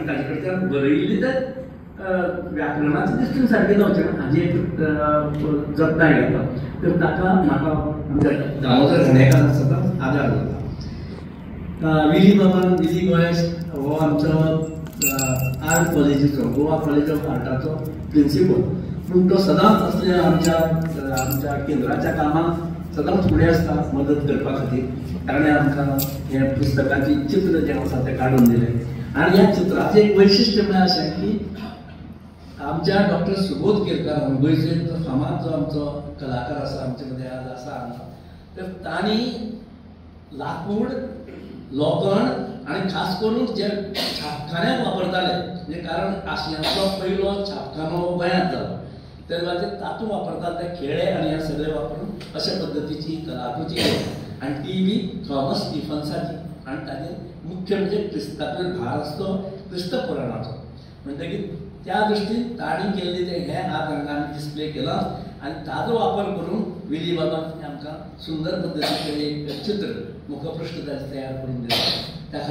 आनी ताजे कडच्यान बरयिल्ली तर व्याकरणाचें दिसता सारकें जावचें ना हाजी एक जतनाय घेता. तर ताका म्हाका दामोदर घाणेकार सदांच आदार जाता. विली बाबान विली गोयस हो आमचो आर्ट कॉलेजीचो गोवा कॉलेज ऑफ आर्टाचो प्रिंसिपल. पूण तो सदांच असल्या आमच्या केंद्राच्या कामाक सदांच फुडें आसता मदत करपा खातीर. ताणें आमकां हे पुस्तकाचें चित्र जें आसा तें काडून दिलें. आनी ह्या चित्राचें एक वैशिश्ट्य म्हळ्यार अशें की आमच्या डॉक्टर सुबोध केरकार गोंयचो फामाद जो आमचो कलाकार आसा आमचे मदें आज आसा हांगा. तर तांणी लाकूड लोखण आनी खास करून जे छापखान्याक वापरताले म्हणजे कारण आशियांतलो पयलो छापखानो गोंयांत जालो त्या वेळाचेर तातूंत वापरतात ते खेळे आनी हे सगळे वापरून अशा पद्दतीची कलाकृती केली. आनी ती बी थॉमस स्टिफन्साची. आनी ताजेर मुख्य म्हणजे क्रिस्तांतलो भार आसतो क्रिस्त पुराणाचो. म्हणटकीर त्या दृश्टीन ताणी केल्ली ते हे आज हांगा डिस्प्ले केला आनी ताजो वापर करून विली बाबान आमकां सुंदर पद्दतीचें एक चित्र मुखपृश्ठ ताजें तयार करून दिलें.